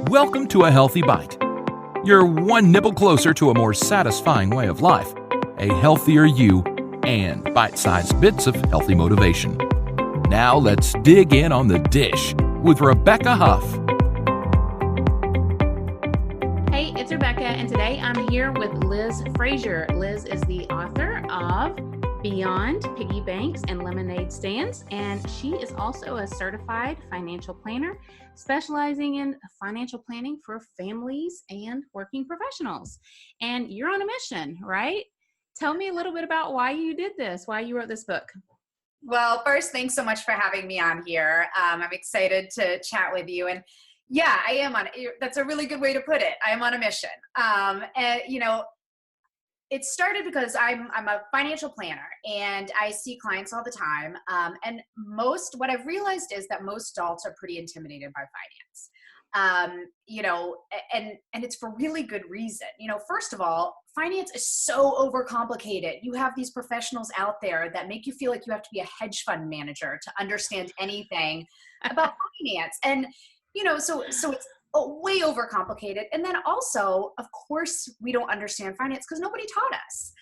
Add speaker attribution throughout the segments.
Speaker 1: Welcome to A Healthy Bite. You're one nibble closer to a more satisfying way of life, a healthier you, and bite-sized bits of healthy motivation. Now let's dig in on the dish with Rebecca Huff.
Speaker 2: Hey, it's Rebecca, and today I'm here with Liz Frazier. Liz is the author of Beyond Piggy Banks and Lemonade Stands, and she is also a certified financial planner specializing in financial planning for families and working professionals. And you're on a mission, right? Tell me a little bit about why you did this, why you wrote this book.
Speaker 3: Well, first, thanks so much for having me on here. I'm excited to chat with you. And yeah, I am that's a really good way to put it. I am on a mission. It started because I'm a financial planner and I see clients all the time. And what I've realized is that most adults are pretty intimidated by finance. And it's for really good reason. First of all, finance is so overcomplicated. You have these professionals out there that make you feel like you have to be a hedge fund manager to understand anything about finance. And, so it's way overcomplicated. And then also, of course, we don't understand finance because nobody taught us.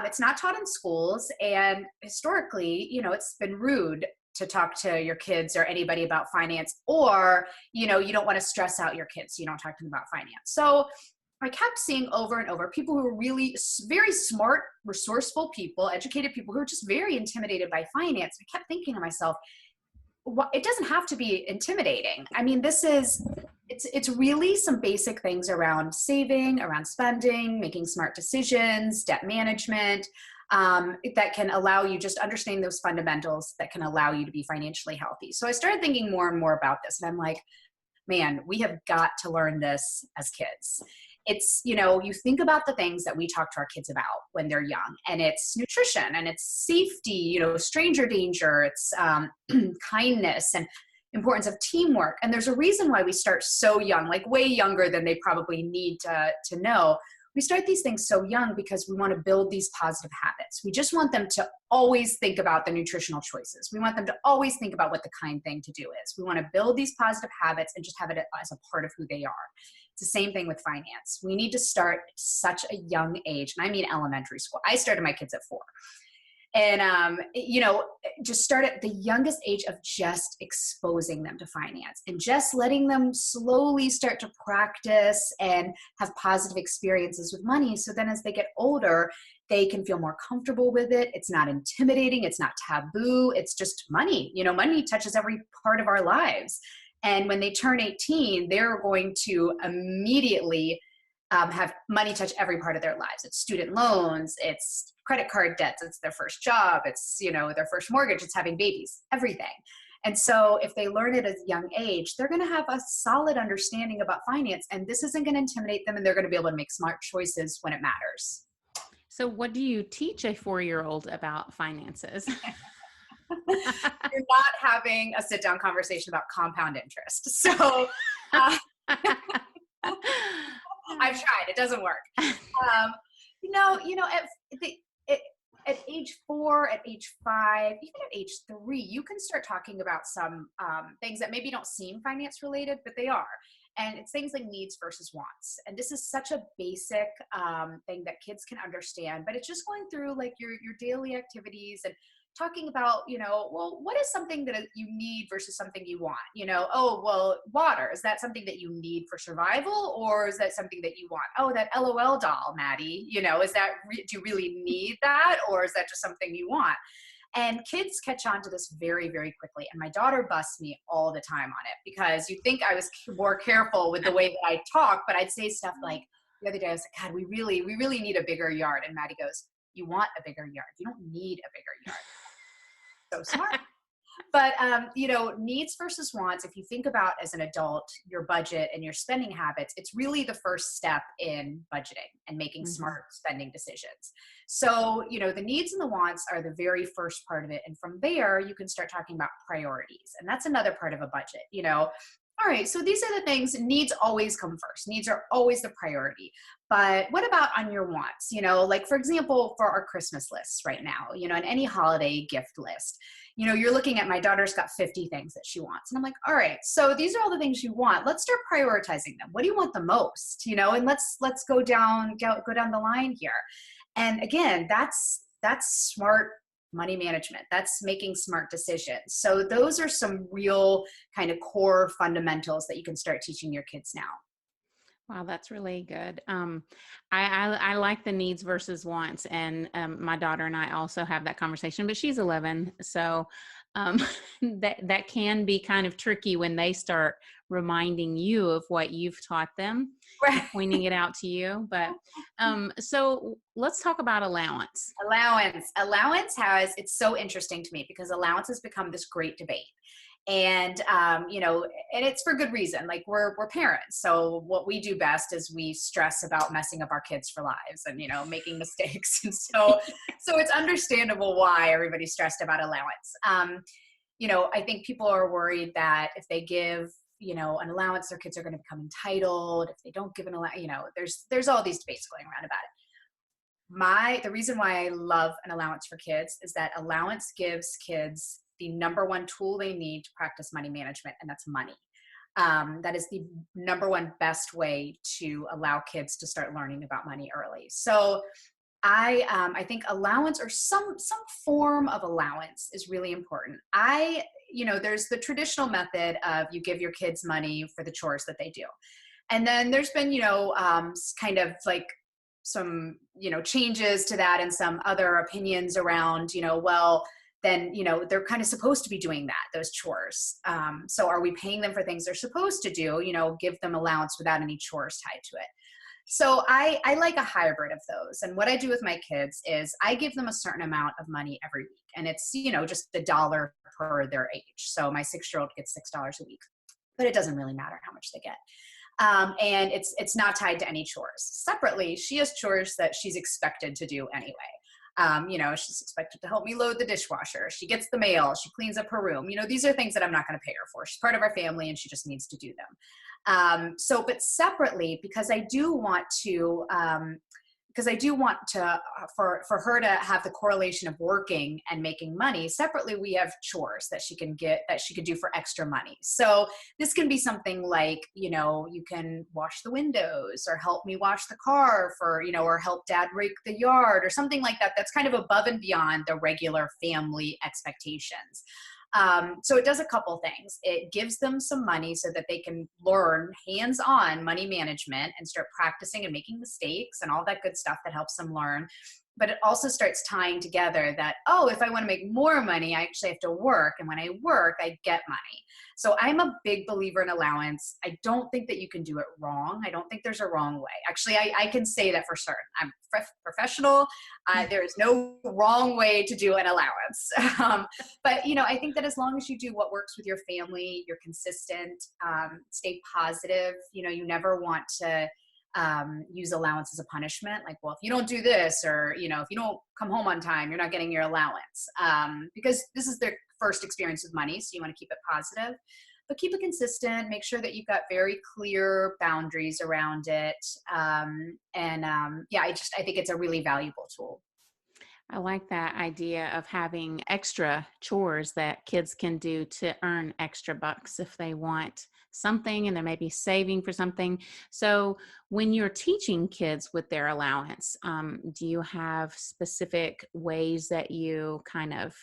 Speaker 3: It's not taught in schools. And historically, it's been rude to talk to your kids or anybody about finance, or, you don't want to stress out your kids, so you don't talk to them about finance. So I kept seeing over and over people who were really very smart, resourceful people, educated people who were just very intimidated by finance. I kept thinking to myself, it doesn't have to be intimidating. I mean, it's really some basic things around saving, around spending, making smart decisions, debt management, that can allow you just understanding those fundamentals that can allow you to be financially healthy. So I started thinking more and more about this, and I'm like, man, we have got to learn this as kids. It's, you think about the things that we talk to our kids about when they're young, and it's nutrition and it's safety, stranger danger, it's kindness and importance of teamwork. And there's a reason why we start so young, like way younger than they probably need to know. We start these things so young because we want to build these positive habits. We just want them to always think about the nutritional choices. We want them to always think about what the kind thing to do is. We want to build these positive habits and just have it as a part of who they are. It's the same thing with finance. We need to start at such a young age, and I mean elementary school. I started my kids at 4. And, just start at the youngest age of just exposing them to finance and just letting them slowly start to practice and have positive experiences with money. So then as they get older, they can feel more comfortable with it. It's not intimidating. It's not taboo. It's just money. Money touches every part of our lives. And when they turn 18, they're going to immediately have money touch every part of their lives. It's student loans, it's credit card debts, it's their first job, it's, their first mortgage, it's having babies, everything. And so if they learn it at a young age, they're going to have a solid understanding about finance, and this isn't going to intimidate them, and they're going to be able to make smart choices when it matters.
Speaker 2: So what do you teach a 4-year-old about finances?
Speaker 3: You're not having a sit-down conversation about compound interest. So I've tried. It doesn't work. At age 4, at age 5, even at age 3, you can start talking about some things that maybe don't seem finance related, but they are. And it's things like needs versus wants. And this is such a basic thing that kids can understand, but it's just going through like your daily activities and talking about, what is something that you need versus something you want? Water, is that something that you need for survival, or is that something that you want? Oh, that LOL doll, Maddie, do you really need that, or is that just something you want? And kids catch on to this very, very quickly. And my daughter busts me all the time on it, because you think I was more careful with the way that I talk, but I'd say stuff like, the other day I was like, God, we really need a bigger yard. And Maddie goes, you want a bigger yard. You don't need a bigger yard. So smart. But, needs versus wants, if you think about as an adult, your budget and your spending habits, it's really the first step in budgeting and making smart spending decisions. So, the needs and the wants are the very first part of it. And from there, you can start talking about priorities. And that's another part of a budget. All right, so these are the things, needs always come first. Needs are always the priority. But what about on your wants? Like, for example, for our Christmas lists right now, and any holiday gift list, you're looking at my daughter's got 50 things that she wants. And I'm like, all right, so these are all the things you want. Let's start prioritizing them. What do you want the most? And let's go down the line here. And again, that's smart money management. That's making smart decisions. So those are some real kind of core fundamentals that you can start teaching your kids now.
Speaker 2: Wow, that's really good. I like the needs versus wants, and my daughter and I also have that conversation, but she's 11, so that can be kind of tricky when they start reminding you of what you've taught them,
Speaker 3: Right.
Speaker 2: pointing it out to you. But so let's talk about allowance.
Speaker 3: It's so interesting to me because allowance has become this great debate. And, and it's for good reason. Like we're parents. So what we do best is we stress about messing up our kids for lives and, making mistakes. And so it's understandable why everybody's stressed about allowance. I think people are worried that if they give, an allowance, their kids are going to become entitled. If they don't give an allowance, there's all these debates going around about it. The reason why I love an allowance for kids is that allowance gives kids the number one tool they need to practice money management, and that's money. That is the number one best way to allow kids to start learning about money early. So I think allowance or some form of allowance is really important. There's the traditional method of you give your kids money for the chores that they do. And then there's been, kind of like some, changes to that and some other opinions around, then, they're kind of supposed to be doing those chores. So are we paying them for things they're supposed to do, give them allowance without any chores tied to it. So I like a hybrid of those. And what I do with my kids is I give them a certain amount of money every week. And it's, just the dollar per their age. So my 6-year-old gets $6 a week, but it doesn't really matter how much they get. And it's not tied to any chores. Separately, she has chores that she's expected to do anyway. She's expected to help me load the dishwasher. She gets the mail. She cleans up her room. These are things that I'm not going to pay her for. She's part of our family and she just needs to do them. But separately, because I do want to, for her to have the correlation of working and making money, separately, we have chores that she can do for extra money. So this can be something like, you can wash the windows or help me wash the car or help dad rake the yard or something like that. That's kind of above and beyond the regular family expectations. So it does a couple things. It gives them some money so that they can learn hands-on money management and start practicing and making mistakes and all that good stuff that helps them learn. But it also starts tying together that, if I want to make more money, I actually have to work. And when I work, I get money. So I'm a big believer in allowance. I don't think that you can do it wrong. I don't think there's a wrong way. Actually, I can say that for certain. I'm professional. There is no wrong way to do an allowance. But, I think that as long as you do what works with your family, you're consistent, stay positive, you never want to use allowance as a punishment. Like, well, if you don't do this, or, if you don't come home on time, you're not getting your allowance, because this is their first experience with money. So you want to keep it positive, but keep it consistent, make sure that you've got very clear boundaries around it. I think it's a really valuable tool.
Speaker 2: I like that idea of having extra chores that kids can do to earn extra bucks if they want something and they're maybe saving for something. So when you're teaching kids with their allowance, do you have specific ways that you kind of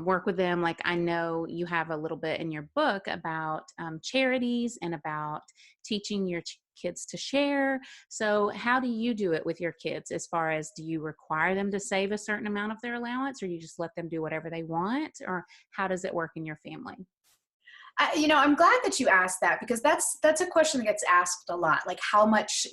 Speaker 2: work with them? Like, I know you have a little bit in your book about charities and about teaching your kids to share. So how do you do it with your kids, as far as, do you require them to save a certain amount of their allowance, or you just let them do whatever they want, or how does it work in your family?
Speaker 3: I'm glad that you asked that, because that's a question that gets asked a lot. Like, how much,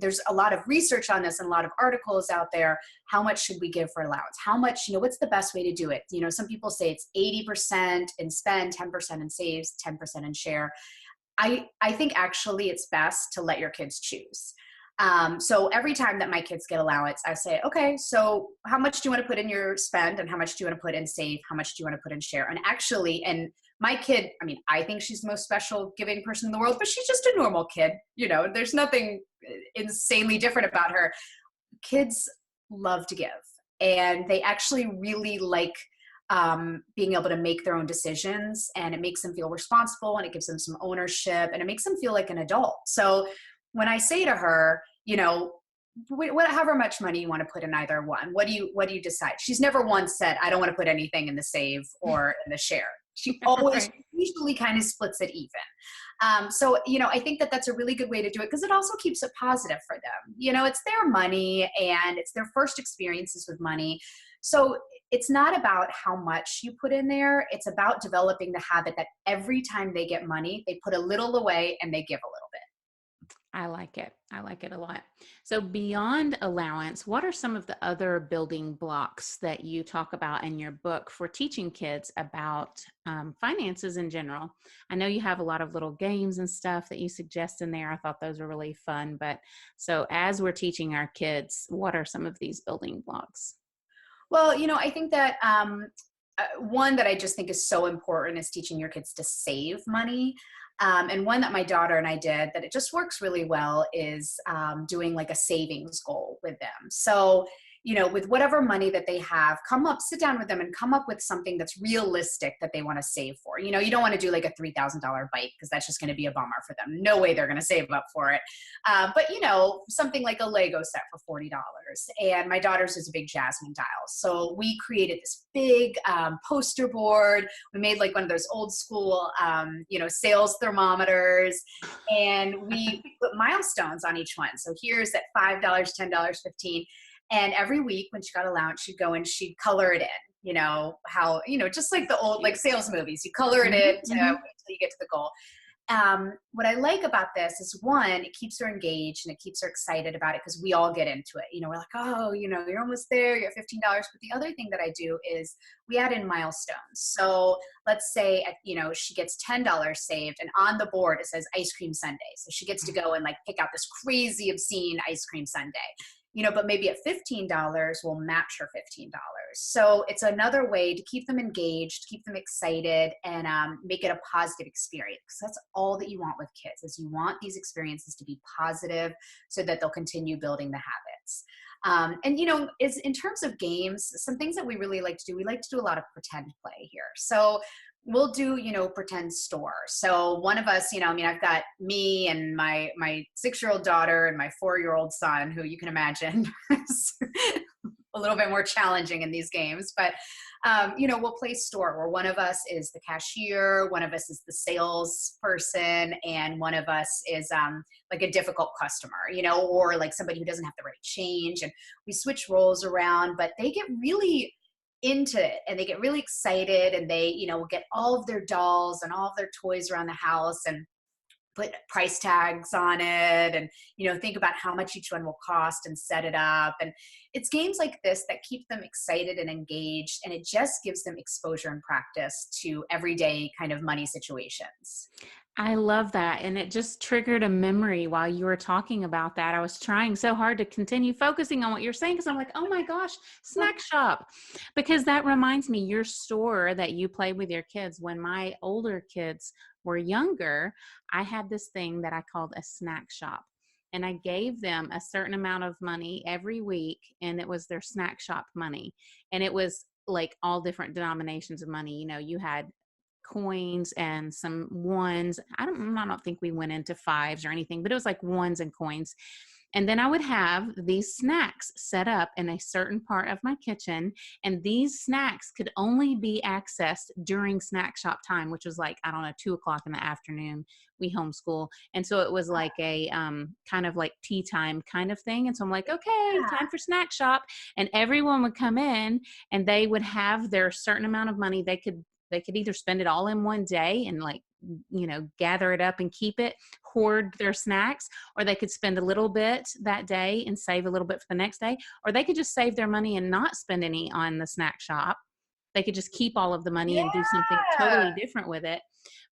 Speaker 3: there's a lot of research on this and a lot of articles out there. How much should we give for allowance? How much, what's the best way to do it? Some people say it's 80% and spend, 10% and saves, 10% and share. I think actually it's best to let your kids choose. So every time that my kids get allowance, I say, okay, so how much do you want to put in your spend, and how much do you want to put in save? How much do you want to put in share? And my kid, I think she's the most special giving person in the world, but she's just a normal kid. There's nothing insanely different about her. Kids love to give, and they actually really like being able to make their own decisions, and it makes them feel responsible, and it gives them some ownership, and it makes them feel like an adult. So when I say to her, however much money you want to put in either one, what do you decide? She's never once said, I don't want to put anything in the save or in the share. She always usually kind of splits it even. So, I think that that's a really good way to do it, because it also keeps it positive for them. It's their money and it's their first experiences with money. So it's not about how much you put in there. It's about developing the habit that every time they get money, they put a little away and they give a little bit.
Speaker 2: I like it. I like it a lot. So beyond allowance, what are some of the other building blocks that you talk about in your book for teaching kids about finances in general? I know you have a lot of little games and stuff that you suggest in there. I thought those were really fun. But so as we're teaching our kids, what are some of these building blocks?
Speaker 3: Well, I think that one that I just think is so important is teaching your kids to save money. And one that my daughter and I did that it just works really well is doing like a savings goal with them. So, with whatever money that they have, sit down with them and come up with something that's realistic that they want to save for. You don't want to do like a $3,000 bike, because that's just going to be a bummer for them. No way they're going to save up for it. But something like a Lego set for $40. And my daughter's is a big Jasmine dial. So we created this big poster board. We made like one of those old school, sales thermometers, and we put milestones on each one. So here's at $5, $10, $15. And every week when she got allowance, she'd go and she'd color it in, just like the old, like sales movies, you color it in until you get to the goal. What I like about this is, one, it keeps her engaged and it keeps her excited about it, because we all get into it. We're like, oh, you're almost there, you're at $15. But the other thing that I do is we add in milestones. So let's say, she gets $10 saved, and on the board it says ice cream sundae. So she gets to go and like pick out this crazy, obscene ice cream sundae. But maybe at $15, we'll match her $15. So it's another way to keep them engaged, keep them excited, and make it a positive experience. Because that's all that you want with kids, is you want these experiences to be positive so that they'll continue building the habits. Is in terms of games, some things that we really like to do, we like to do a lot of pretend play here. So we'll do, pretend store. So one of us, I've got me and my 6-year-old daughter and my 4-year-old son, who you can imagine is a little bit more challenging in these games. But, we'll play store, where one of us is the cashier, one of us is the salesperson, and one of us is like a difficult customer, or like somebody who doesn't have the right change. And we switch roles around, but they get really into it and they get really excited, and they, will get all of their dolls and all of their toys around the house and put price tags on it, and, think about how much each one will cost and set it up. And it's games like this that keep them excited and engaged, and it just gives them exposure and practice to everyday kind of money situations.
Speaker 2: I love that. And it just triggered a memory while you were talking about that. I was trying so hard to continue focusing on what you're saying, because I'm like, oh my gosh, snack shop. Because that reminds me, your store that you play with your kids. When my older kids were younger, I had this thing that I called a snack shop. And I gave them a certain amount of money every week, and it was their snack shop money. And it was like all different denominations of money. You had coins and some ones. I don't think we went into fives or anything, but it was like ones and coins. And then I would have these snacks set up in a certain part of my kitchen. And these snacks could only be accessed during snack shop time, which was like, 2:00 in the afternoon. We homeschool. And so it was like a kind of like tea time kind of thing. And so I'm like, okay, time for snack shop. And everyone would come in and they would have their certain amount of money. They could either spend it all in one day and gather it up and keep it, hoard their snacks, or they could spend a little bit that day and save a little bit for the next day, or they could just save their money and not spend any on the snack shop. They could just keep all of the money and do something totally different with it.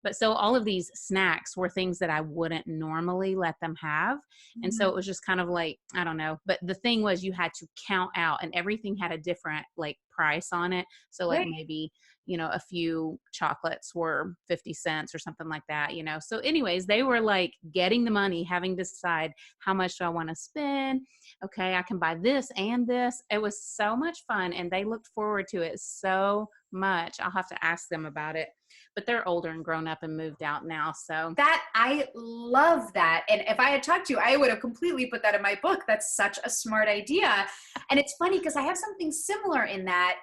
Speaker 2: But so all of these snacks were things that I wouldn't normally let them have. And so it was just kind of like, I don't know. But the thing was, you had to count out, and everything had a different like price on it. So like
Speaker 3: Right.
Speaker 2: maybe, a few chocolates were 50 cents or something like that, So anyways, they were like getting the money, having to decide, how much do I want to spend? Okay, I can buy this and this. It was so much fun, and they looked forward to it so much. I'll have to ask them about it, but they're older and grown up and moved out now. So
Speaker 3: That I love that. And if I had talked to you, I would have completely put that in my book. That's such a smart idea. And it's funny because I have something similar in that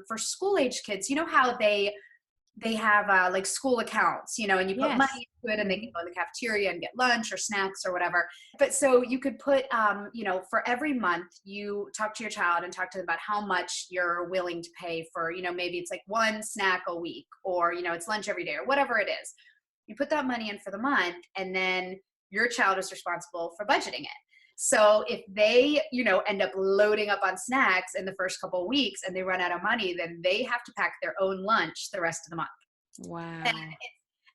Speaker 3: for school age kids, you know how they have like school accounts, and you put
Speaker 2: yes.
Speaker 3: money into it and they can go in the cafeteria and get lunch or snacks or whatever. But so you could put, for every month you talk to your child and talk to them about how much you're willing to pay for, maybe it's like one snack a week, or, it's lunch every day or whatever it is. You put that money in for the month, and then your child is responsible for budgeting it. So if they, end up loading up on snacks in the first couple of weeks and they run out of money, then they have to pack their own lunch the rest of the month.
Speaker 2: Wow.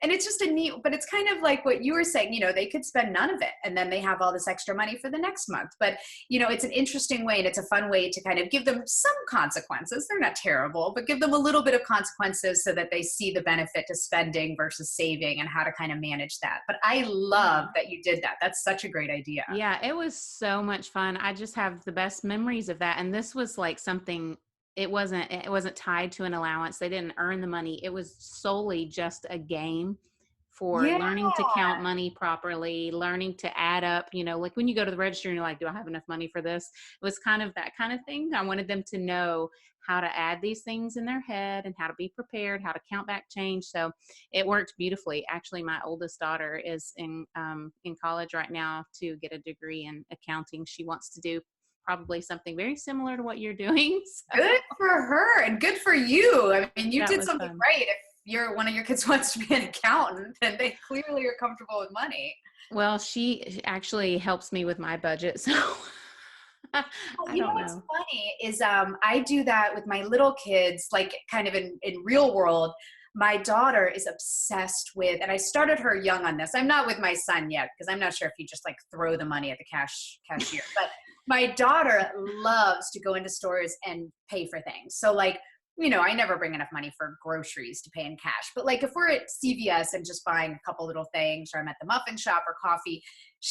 Speaker 3: And it's just a neat, but it's kind of like what you were saying, they could spend none of it and then they have all this extra money for the next month. But, it's an interesting way, and it's a fun way to kind of give them some consequences. They're not terrible, but give them a little bit of consequences so that they see the benefit to spending versus saving and how to kind of manage that. But I love that you did that. That's such a great idea.
Speaker 2: Yeah, it was so much fun. I just have the best memories of that. And this was like something, it wasn't tied to an allowance. They didn't earn the money. It was solely just a game for
Speaker 3: Yeah.
Speaker 2: learning to count money properly, learning to add up, like when you go to the register and you're like, do I have enough money for this? It was kind of that kind of thing. I wanted them to know how to add these things in their head and how to be prepared, how to count back change. So it worked beautifully. Actually, my oldest daughter is in college right now to get a degree in accounting. She wants to do probably something very similar to what you're doing. So.
Speaker 3: Good for her and good for you. I mean, you
Speaker 2: That
Speaker 3: did
Speaker 2: was
Speaker 3: something
Speaker 2: fun.
Speaker 3: great. If one of your kids wants to be an accountant, then they clearly are comfortable with money.
Speaker 2: Well, she actually helps me with my budget, so I
Speaker 3: You know
Speaker 2: don't
Speaker 3: what's
Speaker 2: know.
Speaker 3: funny is I do that with my little kids, like kind of in real world. My daughter is obsessed with, and I started her young on this. I'm not with my son yet because I'm not sure if you just like throw the money at the cashier, but my daughter loves to go into stores and pay for things. So like, I never bring enough money for groceries to pay in cash, but like if we're at CVS and just buying a couple little things, or I'm at the muffin shop or coffee,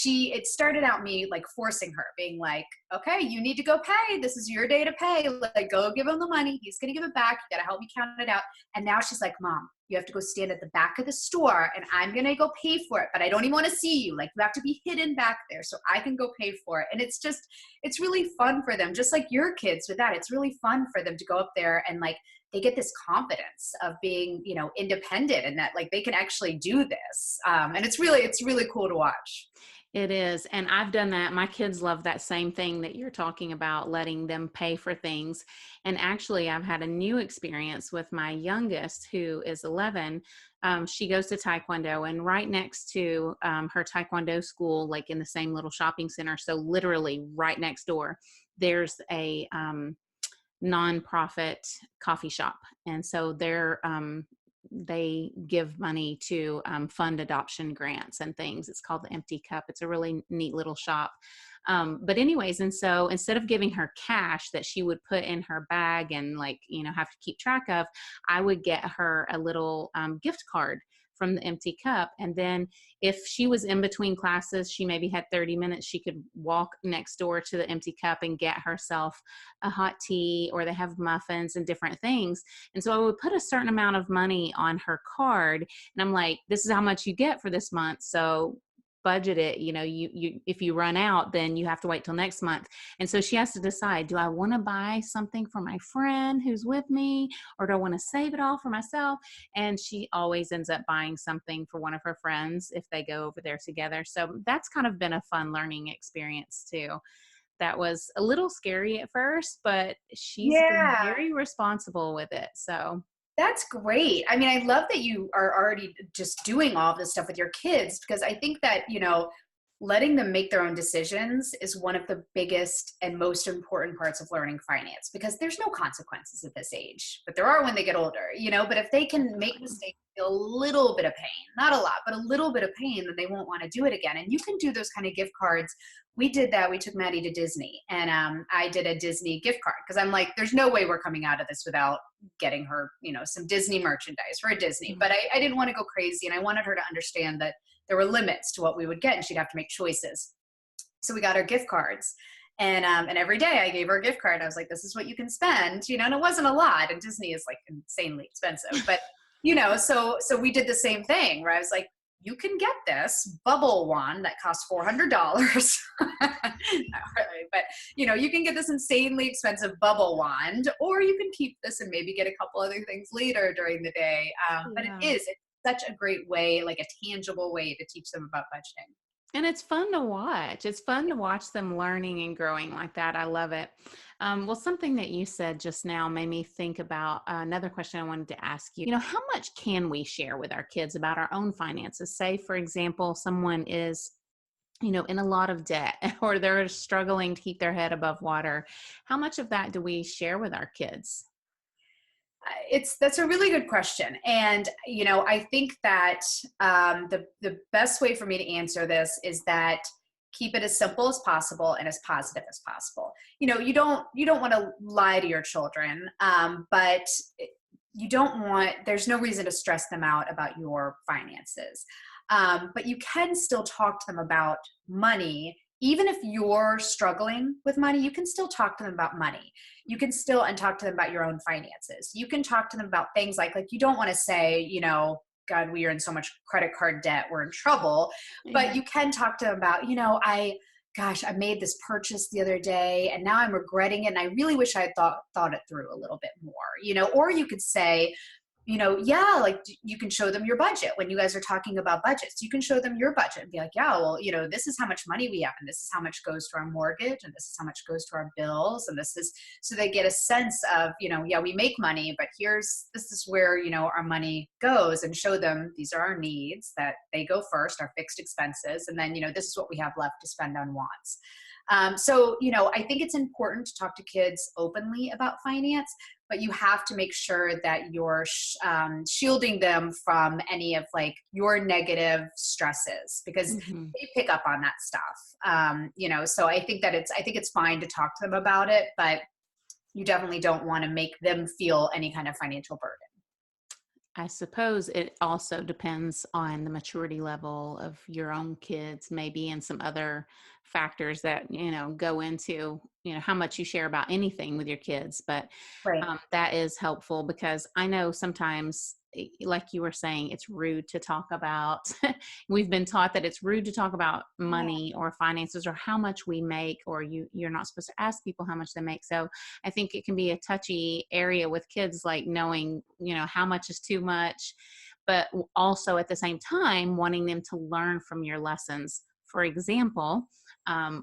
Speaker 3: it started out me like forcing her, being like, okay, you need to go pay. This is your day to pay. Like, go give him the money. He's going to give it back. You got to help me count it out. And now she's like, Mom, you have to go stand at the back of the store and I'm going to go pay for it, but I don't even want to see you. Like, you have to be hidden back there so I can go pay for it. And it's really fun for them. Just like your kids with that. It's really fun for them to go up there and like, they get this confidence of being, independent, and that like they can actually do this. And it's really cool to watch.
Speaker 2: It is. And I've done that. My kids love that same thing that you're talking about, letting them pay for things. And actually, I've had a new experience with my youngest, who is 11. She goes to Taekwondo, and right next to her Taekwondo school, like in the same little shopping center, so literally right next door, there's a nonprofit coffee shop. And so they give money to fund adoption grants and things. It's called the Empty Cup. It's a really neat little shop. But anyways, and so instead of giving her cash that she would put in her bag and like, have to keep track of, I would get her a little gift card from the Empty Cup. And then if she was in between classes, she maybe had 30 minutes, she could walk next door to the Empty Cup and get herself a hot tea, or they have muffins and different things. And so I would put a certain amount of money on her card, and I'm like, this is how much you get for this month. So budget it, you if you run out, then you have to wait till next month. And so she has to decide, do I want to buy something for my friend who's with me, or do I want to save it all for myself? And she always ends up buying something for one of her friends if they go over there together. So that's kind of been a fun learning experience too. That was a little scary at first, but she's been very responsible with it. So
Speaker 3: That's great. I mean, I love that you are already just doing all this stuff with your kids, because I think that, letting them make their own decisions is one of the biggest and most important parts of learning finance, because there's no consequences at this age, but there are when they get older, but if they can make mistakes, feel a little bit of pain, not a lot, but a little bit of pain, then they won't want to do it again. And you can do those kind of gift cards. We did that. We took Maddie to Disney, and I did a Disney gift card, because I'm like, there's no way we're coming out of this without getting her, some Disney merchandise for a Disney.
Speaker 2: Mhm.
Speaker 3: But I didn't want to go crazy, and I wanted her to understand that there were limits to what we would get, and she'd have to make choices. So we got her gift cards, and every day I gave her a gift card. I was like, this is what you can spend, and it wasn't a lot, and Disney is like insanely expensive, but so we did the same thing where I was like, you can get this bubble wand that costs $400. Not really, but you can get this insanely expensive bubble wand, or you can keep this and maybe get a couple other things later during the day. But it's such a great way, like a tangible way to teach them about budgeting.
Speaker 2: And it's fun to watch. It's fun to watch them learning and growing like that. I love it. Well, something that you said just now made me think about another question I wanted to ask you. How much can we share with our kids about our own finances? Say, for example, someone is in a lot of debt, or they're struggling to keep their head above water. How much of that do we share with our kids?
Speaker 3: That's a really good question. And, I think that the best way for me to answer this is that keep it as simple as possible and as positive as possible. You don't want to lie to your children, but there's no reason to stress them out about your finances. But you can still talk to them about money. Even if you're struggling with money, you can still talk to them about money. You can still talk to them about your own finances. You can talk to them about things like you don't want to say, God, we are in so much credit card debt, we're in trouble. But you can talk to them about, I made this purchase the other day and now I'm regretting it. And I really wish I had thought it through a little bit more, or you could say, you can show them your budget. When you guys are talking about budgets, you can show them your budget and be like, yeah, well, this is how much money we have, and this is how much goes to our mortgage, and this is how much goes to our bills. And so they get a sense of, we make money, but this is where, our money goes, and show them these are our needs, that they go first, our fixed expenses. And then, this is what we have left to spend on wants. I think it's important to talk to kids openly about finance, but you have to make sure that you're shielding them from any of your negative stresses, because they pick up on that stuff. So I think it's fine to talk to them about it, but you definitely don't want to make them feel any kind of financial burden.
Speaker 2: I suppose it also depends on the maturity level of your own kids, maybe, and some other factors that, go into, how much you share about anything with your kids. But
Speaker 3: Right.
Speaker 2: That is helpful, because I know sometimes, like you were saying, it's rude to talk about, we've been taught that it's rude to talk about money or finances or how much we make, or you're not supposed to ask people how much they make. So I think it can be a touchy area with kids, like knowing, how much is too much, but also at the same time, wanting them to learn from your lessons. For example,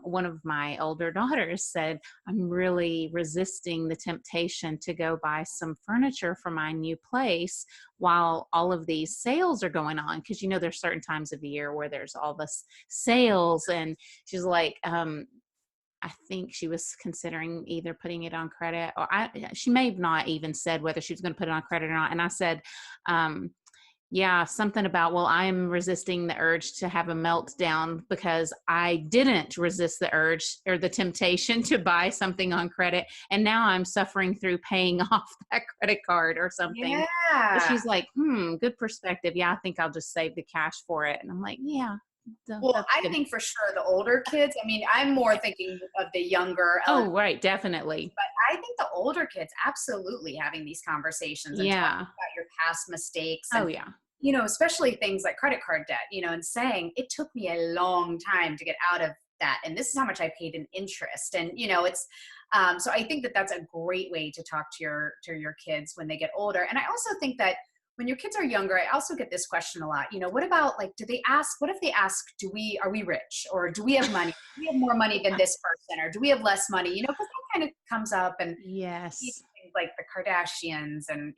Speaker 2: one of my older daughters said, I'm really resisting the temptation to go buy some furniture for my new place while all of these sales are going on. Because, there's certain times of the year where there's all this sales. And she's like, I think she was considering either putting it on credit, or she may have not even said whether she was going to put it on credit or not. And I said, something about, well, I'm resisting the urge to have a meltdown because I didn't resist the urge or the temptation to buy something on credit. And now I'm suffering through paying off that credit card or something.
Speaker 3: Yeah.
Speaker 2: But she's like, good perspective. Yeah, I think I'll just save the cash for it. And I'm like, yeah.
Speaker 3: Well, I think for sure the older kids, I'm more thinking of the younger.
Speaker 2: Oh, right. Definitely.
Speaker 3: But I think the older kids, absolutely having these conversations and talking about your past mistakes. And, especially things like credit card debt, and saying it took me a long time to get out of that. And this is how much I paid in interest. And, it's, so I think that that's a great way to talk to your kids when they get older. And I also think that when your kids are younger, I also get this question a lot. What about what if they ask, are we rich, or do we have money? Do we have more money than this person, or do we have less money? Because that kind of comes up, and
Speaker 2: yes,
Speaker 3: like the Kardashians, and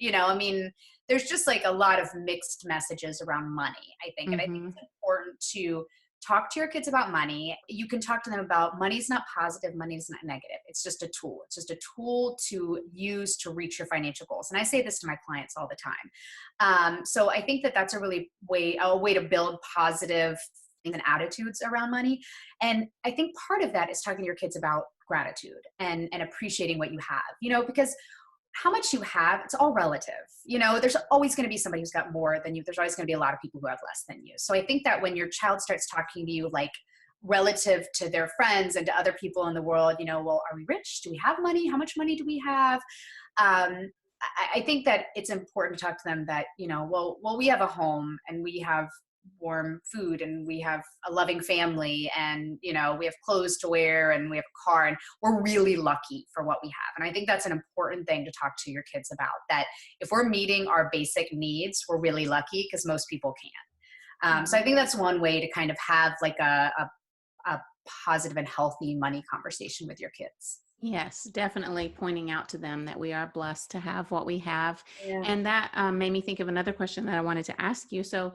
Speaker 3: there's just a lot of mixed messages around money, I think. And I think it's important to talk to your kids about money. You can talk to them about money's not positive, money's not negative. It's just a tool. It's just a tool to use to reach your financial goals. And I say this to my clients all the time. So I think that that's a really a way to build positive and attitudes around money. And I think part of that is talking to your kids about gratitude and appreciating what you have, because how much you have, it's all relative. There's always going to be somebody who's got more than you. There's always going to be a lot of people who have less than you. So I think that when your child starts talking to you like relative to their friends and to other people in the world, well, are we rich? Do we have money? How much money do we have? I think that it's important to talk to them that, well, we have a home and we have warm food and we have a loving family and, we have clothes to wear and we have a car and we're really lucky for what we have. And I think that's an important thing to talk to your kids about, that if we're meeting our basic needs, we're really lucky because most people can't. So I think that's one way to kind of have like a positive and healthy money conversation with your kids.
Speaker 2: Yes, definitely pointing out to them that we are blessed to have what we have.
Speaker 3: Yeah.
Speaker 2: And that made me think of another question that I wanted to ask you. So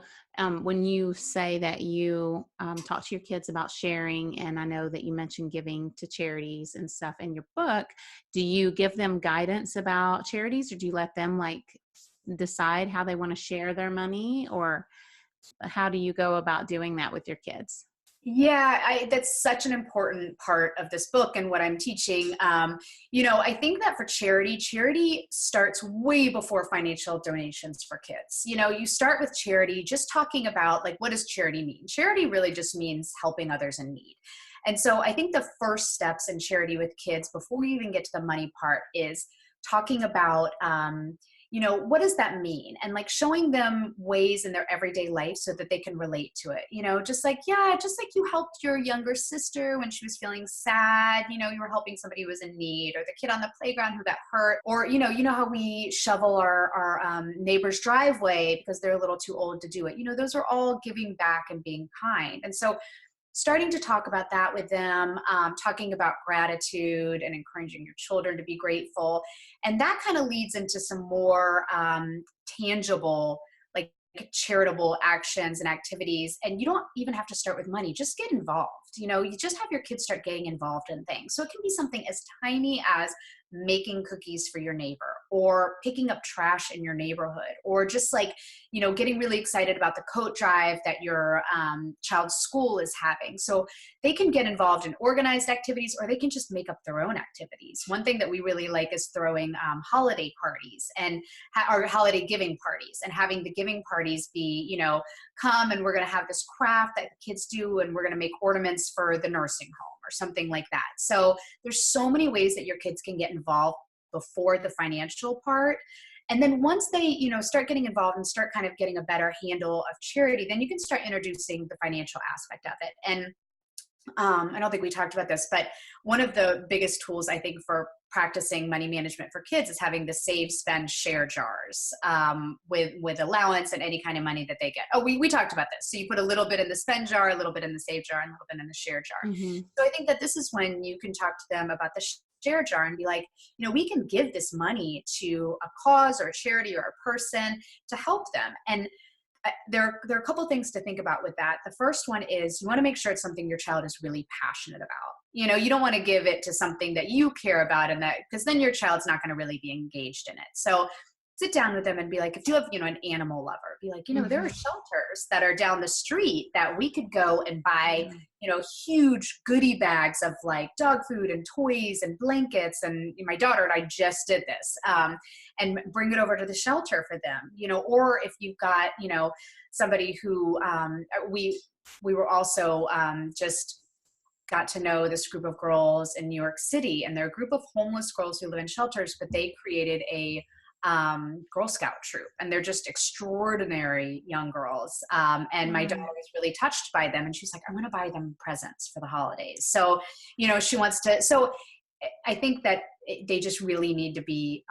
Speaker 2: when you say that you talk to your kids about sharing, and I know that you mentioned giving to charities and stuff in your book, do you give them guidance about charities, or do you let them like decide how they want to share their money, or how do you go about doing that with your kids?
Speaker 3: Yeah, that's such an important part of this book and what I'm teaching. I think that for charity starts way before financial donations for kids. You start with charity, just talking about like, what does charity mean? Charity really just means helping others in need. And so I think the first steps in charity with kids, before we even get to the money part, is talking about, what does that mean? And like showing them ways in their everyday life so that they can relate to it. Just like you helped your younger sister when she was feeling sad, you were helping somebody who was in need, or the kid on the playground who got hurt, or, how we shovel our neighbor's driveway because they're a little too old to do it. Those are all giving back and being kind. And so starting to talk about that with them, talking about gratitude and encouraging your children to be grateful. And that kind of leads into some more tangible, like charitable actions and activities. And you don't even have to start with money, just get involved. You just have your kids start getting involved in things. So it can be something as tiny as making cookies for your neighbor, or picking up trash in your neighborhood, or just like, getting really excited about the coat drive that your child's school is having. So they can get involved in organized activities, or they can just make up their own activities. One thing that we really like is throwing holiday parties and or holiday giving parties, and having the giving parties be, come and we're going to have this craft that the kids do, and we're going to make ornaments for the nursing home or something like that. So there's so many ways that your kids can get involved before the financial part. And then once they, start getting involved and start kind of getting a better handle of charity, then you can start introducing the financial aspect of it. And I don't think we talked about this, but one of the biggest tools I think for practicing money management for kids is having the save, spend, share jars with allowance and any kind of money that they get. Oh, we talked about this. So you put a little bit in the spend jar, a little bit in the save jar, and a little bit in the share jar.
Speaker 2: Mm-hmm.
Speaker 3: So I think that this is when you can talk to them about the share jar and be like, we can give this money to a cause or a charity or a person to help them. And there are a couple things to think about with that. The first one is you want to make sure it's something your child is really passionate about. You don't want to give it to something that you care about, and that, because then your child's not going to really be engaged in it. So sit down with them and be like, if you have, an animal lover, be like,
Speaker 2: Mm-hmm.
Speaker 3: there are shelters that are down the street that we could go and buy, huge goodie bags of like dog food and toys and blankets. And my daughter and I just did this, and bring it over to the shelter for them, or if you've got, somebody who, we were also just got to know this group of girls in New York City, and they're a group of homeless girls who live in shelters, but they created a Girl Scout troop, and they're just extraordinary young girls. And my daughter was really touched by them, and she's like, I'm going to buy them presents for the holidays. So, she wants to, so I think that they just really need to be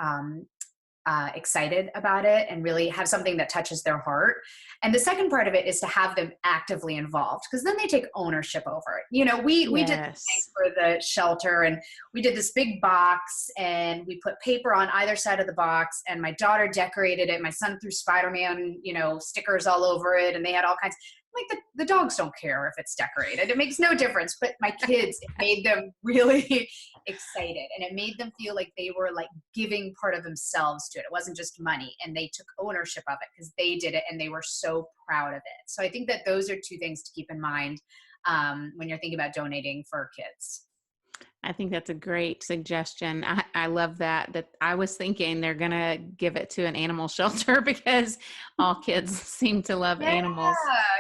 Speaker 3: excited about it and really have something that touches their heart. And the second part of it is to have them actively involved, because then they take ownership over it. We did the thing for the shelter, and we did this big box, and we put paper on either side of the box, and my daughter decorated it. My son threw Spider-Man, stickers all over it, and they had all kinds. like the dogs don't care if it's decorated. It makes no difference. But my kids, it made them really excited, and it made them feel like they were like giving part of themselves to it. It wasn't just money, and they took ownership of it because they did it and they were so proud of it. So I think that those are two things to keep in mind when you're thinking about donating for kids.
Speaker 2: I think that's a great suggestion. I love that I was thinking they're going to give it to an animal shelter because all kids seem to love animals.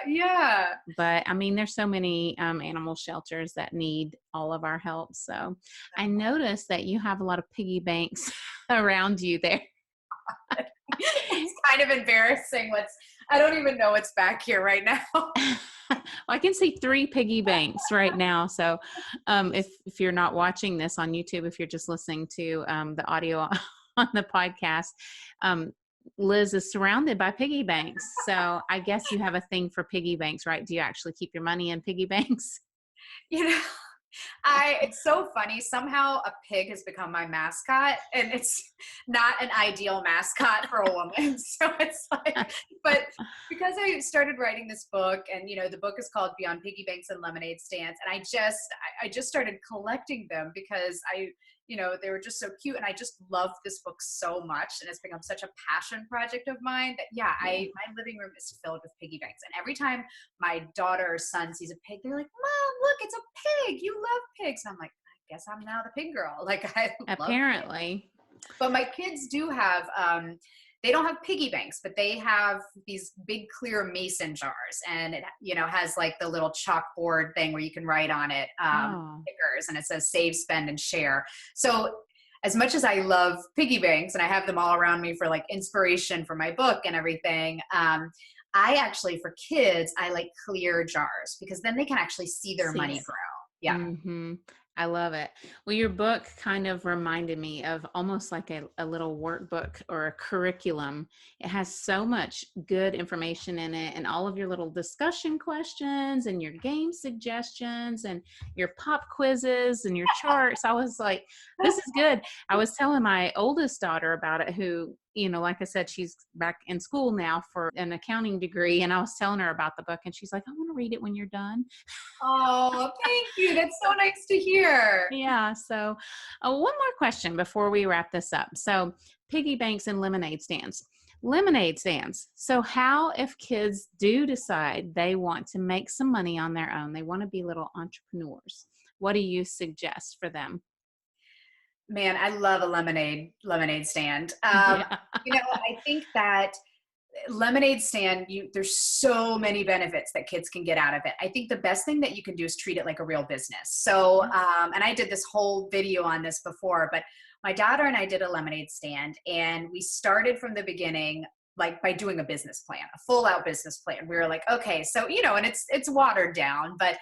Speaker 3: Yeah.
Speaker 2: But I mean, there's so many animal shelters that need all of our help. So I noticed that you have a lot of piggy banks around you there.
Speaker 3: It's kind of embarrassing. I don't even know what's back here right now.
Speaker 2: Well, I can see 3 piggy banks right now. So if you're not watching this on YouTube, if you're just listening to the audio on the podcast, Liz is surrounded by piggy banks. So I guess you have a thing for piggy banks, right? Do you actually keep your money in piggy banks?
Speaker 3: You know, it's so funny. Somehow a pig has become my mascot, and it's not an ideal mascot for a woman. So it's like, but because I started writing this book, and the book is called Beyond Piggy Banks and Lemonade Stands, and I just started collecting them because they were just so cute, and I just love this book so much, and it's become such a passion project of mine that my living room is filled with piggy banks. And every time my daughter or son sees a pig, they're like, "Mom, look, it's a pig. You love pigs." And I'm like, I guess I'm now the pig girl. Like, I
Speaker 2: Apparently.
Speaker 3: love pigs. But my kids do have they don't have piggy banks, but they have these big clear mason jars, and it has like the little chalkboard thing where you can write on it stickers, and it says save, spend, and share. So as much as I love piggy banks, and I have them all around me for like inspiration for my book and everything, I actually, for kids, I like clear jars because then they can actually see their money grow. Yeah.
Speaker 2: Mm-hmm. I love it. Well, your book kind of reminded me of almost like a little workbook or a curriculum. It has so much good information in it, and all of your little discussion questions and your game suggestions and your pop quizzes and your charts. I was like, this is good. I was telling my oldest daughter about it, who, like I said, she's back in school now for an accounting degree. And I was telling her about the book, and she's like, I want to read it when you're done.
Speaker 3: Oh, thank you. That's so nice to hear.
Speaker 2: Yeah. So one more question before we wrap this up. So piggy banks and lemonade stands. Lemonade stands. So how, if kids do decide they want to make some money on their own, they want to be little entrepreneurs, what do you suggest for them?
Speaker 3: Man, I love a lemonade stand.
Speaker 2: Yeah.
Speaker 3: I think that lemonade stand, there's so many benefits that kids can get out of it. I think the best thing that you can do is treat it like a real business. So, and I did this whole video on this before, but my daughter and I did a lemonade stand, and we started from the beginning, like by doing a business plan, a full out business plan. We were like, okay, so, and it's watered down, but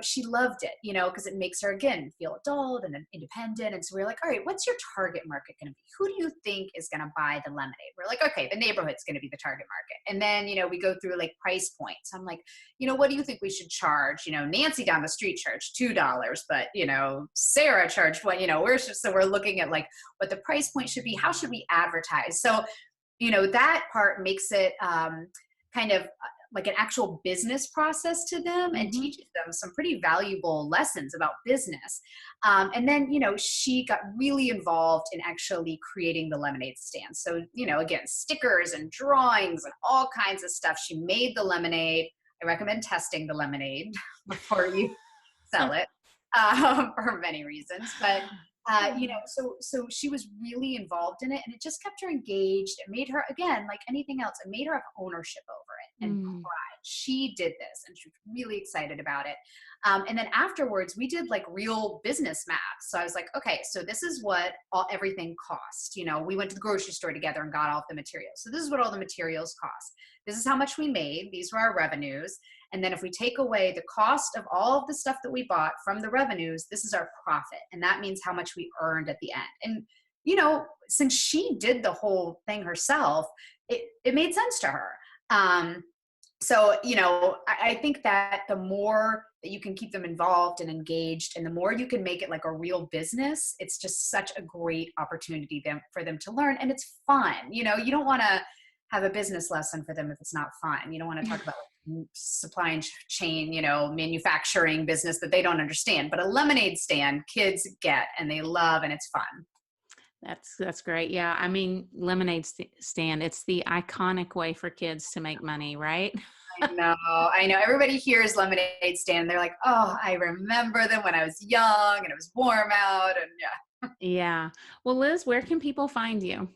Speaker 3: she loved it, because it makes her, again, feel adult and independent. And so we were like, all right, what's your target market going to be? Who do you think is going to buy the lemonade? We're like, okay, the neighborhood's going to be the target market. And then, we go through like price points. I'm like, what do you think we should charge? Nancy down the street charged $2, but, Sarah charged what, we're looking at like what the price point should be. How should we advertise? So, that part makes it kind of like an actual business process to them, and teaches them some pretty valuable lessons about business. And then, she got really involved in actually creating the lemonade stand. So, again, stickers and drawings and all kinds of stuff. She made the lemonade. I recommend testing the lemonade before you sell it for many reasons. But so she was really involved in it, and it just kept her engaged. It made her, again, like anything else, it made her have ownership over it and pride. She did this, and she was really excited about it. And then afterwards, we did like real business math. So I was like, okay, so this is what everything cost. We went to the grocery store together and got all of the materials. So this is what all the materials cost. This is how much we made. These were our revenues. And then if we take away the cost of all of the stuff that we bought from the revenues, this is our profit. And that means how much we earned at the end. And, since she did the whole thing herself, it made sense to her. So, I think that the more that you can keep them involved and engaged, and the more you can make it like a real business, it's just such a great opportunity for them to learn. And it's fun. You don't want to have a business lesson for them if it's not fun. You don't want to talk about supply chain, manufacturing business that they don't understand. But a lemonade stand, kids get and they love, and it's fun.
Speaker 2: That's great. Yeah. I mean, lemonade stand, it's the iconic way for kids to make money, right?
Speaker 3: I know. Everybody hears lemonade stand. They're like, oh, I remember them when I was young and it was warm out. And yeah.
Speaker 2: Yeah. Well, Liz, where can people find you?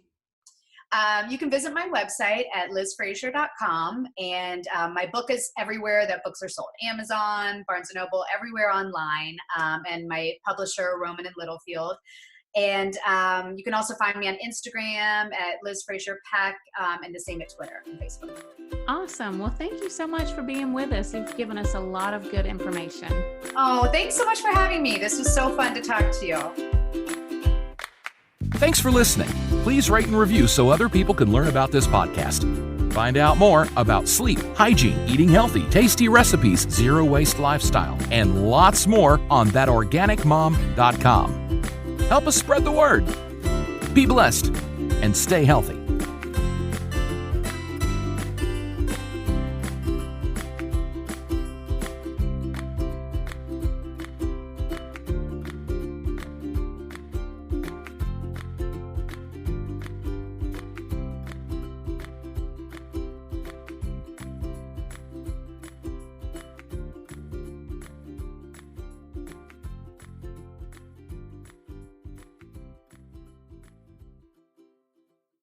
Speaker 3: You can visit my website at lizfrazier.com, and my book is everywhere that books are sold. Amazon, Barnes & Noble, everywhere online, and my publisher, Roman and Littlefield. And you can also find me on Instagram at Liz Frazier Peck, and the same at Twitter and Facebook.
Speaker 2: Awesome. Well, thank you so much for being with us. You've given us a lot of good information.
Speaker 3: Oh, thanks so much for having me. This was so fun to talk to you.
Speaker 1: Thanks for listening. Please rate and review so other people can learn about this podcast. Find out more about sleep, hygiene, eating healthy, tasty recipes, zero-waste lifestyle, and lots more on ThatOrganicMom.com. Help us spread the word. Be blessed and stay healthy.